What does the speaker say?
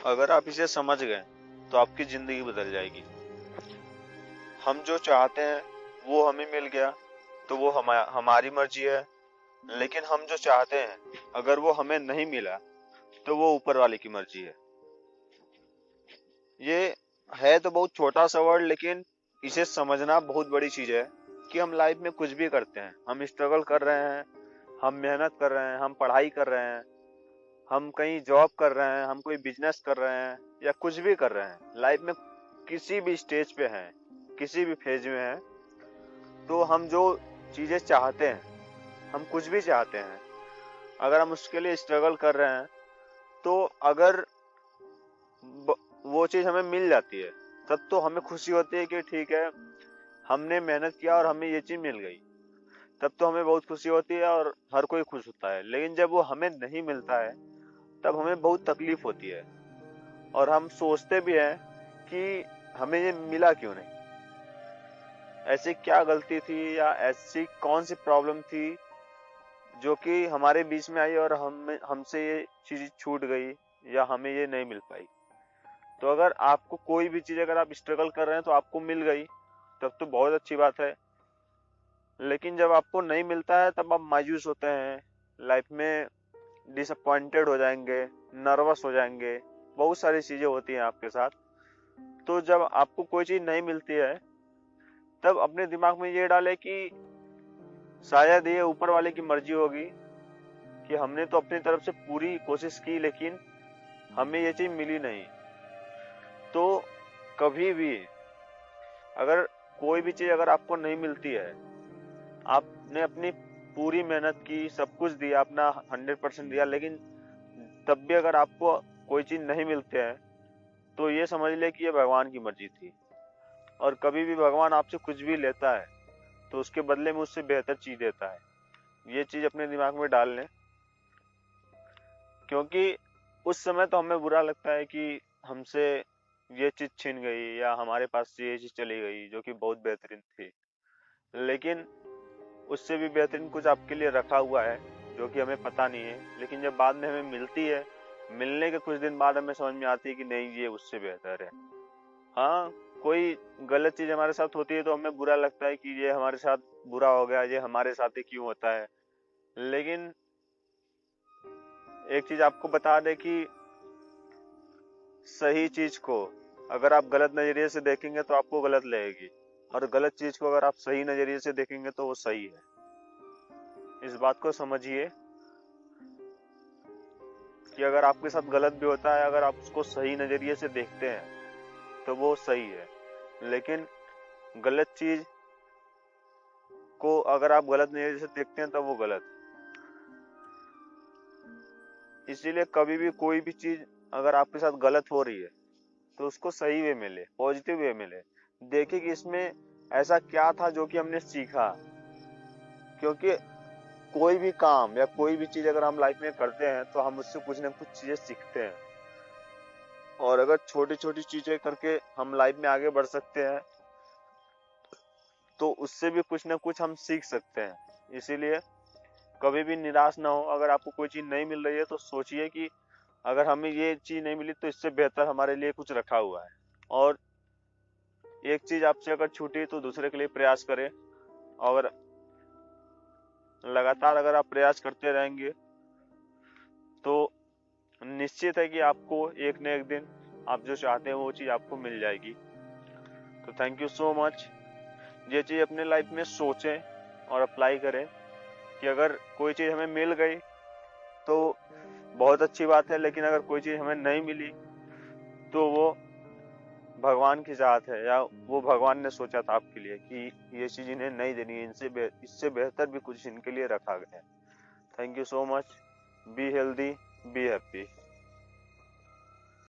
अगर आप इसे समझ गए तो आपकी जिंदगी बदल जाएगी। हम जो चाहते हैं वो हमें मिल गया तो वो हमारी मर्जी है। लेकिन हम जो चाहते हैं अगर वो हमें नहीं मिला तो वो ऊपर वाले की मर्जी है। ये है तो बहुत छोटा सा वर्ड, लेकिन इसे समझना बहुत बड़ी चीज है कि हम लाइफ में कुछ भी करते हैं, हम स्ट्रगल कर रहे हैं, हम मेहनत कर रहे हैं, हम पढ़ाई कर रहे हैं, हम कहीं जॉब कर रहे हैं, हम कोई बिजनेस कर रहे हैं या कुछ भी कर रहे हैं लाइफ में, किसी भी स्टेज पे हैं, किसी भी फेज में हैं, तो हम जो चीजें चाहते हैं, हम कुछ भी चाहते हैं, अगर हम उसके लिए स्ट्रगल कर रहे हैं तो अगर वो चीज हमें मिल जाती है तब तो हमें खुशी होती है कि ठीक है, हमने मेहनत किया और हमें ये चीज मिल गई। तब तो हमें बहुत खुशी होती है और हर कोई खुश होता है। लेकिन जब वो हमें नहीं मिलता है तब हमें बहुत तकलीफ होती है और हम सोचते भी हैं कि हमें ये मिला क्यों नहीं, ऐसी क्या गलती थी या ऐसी कौन सी प्रॉब्लम थी जो कि हमारे बीच में आई और हमसे ये चीज छूट गई या हमें ये नहीं मिल पाई। तो अगर आपको कोई भी चीज, अगर आप स्ट्रगल कर रहे हैं तो आपको मिल गई तब तो बहुत अच्छी बात है। लेकिन जब आपको नहीं मिलता है तब आप मायूस होते हैं, लाइफ में डिसअपॉइंटेड हो जाएंगे, नर्वस हो जाएंगे, बहुत सारी चीजें होती हैं आपके साथ। तो जब आपको कोई चीज नहीं मिलती है तब अपने दिमाग में ये डाले कि शायद ये ऊपर वाले की मर्जी होगी कि हमने तो अपनी तरफ से पूरी कोशिश की लेकिन हमें ये चीज मिली नहीं। तो कभी भी अगर कोई भी चीज अगर आपको नहीं मिलती है, आपने अपनी पूरी मेहनत की, सब कुछ दिया, अपना 100% दिया, लेकिन तब भी अगर आपको कोई चीज नहीं मिलते हैं तो ये समझ ले कि ये भगवान की मर्जी थी। और कभी भी भगवान आपसे कुछ भी लेता है तो उसके बदले में उससे बेहतर चीज देता है। ये चीज अपने दिमाग में डाल लें, क्योंकि उस समय तो हमें बुरा लगता है कि हमसे ये चीज छीन गई या हमारे पास से ये चीज चली गई जो कि बहुत बेहतरीन थी। लेकिन उससे भी बेहतरीन कुछ आपके लिए रखा हुआ है जो कि हमें पता नहीं है। लेकिन जब बाद में हमें मिलती है, मिलने के कुछ दिन बाद हमें समझ में आती है कि नहीं, ये उससे बेहतर है। हाँ, कोई गलत चीज हमारे साथ होती है तो हमें बुरा लगता है कि ये हमारे साथ बुरा हो गया, ये हमारे साथ ही क्यों होता है। लेकिन एक चीज आपको बता दे कि सही चीज को अगर आप गलत नजरिए से देखेंगे तो आपको गलत लगेगी, और गलत चीज को अगर आप सही नजरिए से देखेंगे तो वो सही है। इस बात को समझिए कि अगर आपके साथ गलत भी होता है, अगर आप उसको सही नजरिए से देखते हैं तो वो सही है। लेकिन गलत चीज को अगर आप गलत नजरिए से देखते हैं तब वो गलत है। इसीलिए कभी भी कोई भी चीज अगर आपके साथ गलत हो रही है तो उसको सही वे में ले, पॉजिटिव वे में ले। देखिए कि इसमें ऐसा क्या था जो कि हमने सीखा। क्योंकि कोई भी काम या कोई भी चीज अगर हम लाइफ में करते हैं तो हम उससे कुछ ना कुछ चीजें सीखते हैं। और अगर छोटी छोटी चीजें करके हम लाइफ में आगे बढ़ सकते हैं तो उससे भी कुछ ना कुछ हम सीख सकते हैं। इसीलिए कभी भी निराश ना हो। अगर आपको कोई चीज नहीं मिल रही है तो सोचिए कि अगर हमें ये चीज नहीं मिली तो इससे बेहतर हमारे लिए कुछ रखा हुआ है। और एक चीज आपसे अगर छूटी तो दूसरे के लिए प्रयास करें। और लगातार अगर आप प्रयास करते रहेंगे तो निश्चित है कि आपको एक न एक दिन आप जो चाहते हैं वो चीज आपको मिल जाएगी। तो थैंक यू सो मच। ये चीज अपने लाइफ में सोचें और अप्लाई करें कि अगर कोई चीज हमें मिल गई तो बहुत अच्छी बात है, लेकिन अगर कोई चीज हमें नहीं मिली तो वो भगवान की चाहत है, या वो भगवान ने सोचा था आपके लिए कि ये चीज इन्हें नहीं देनी है, इससे बेहतर भी कुछ इनके लिए रखा गया है। Thank you so much. Be healthy, be happy.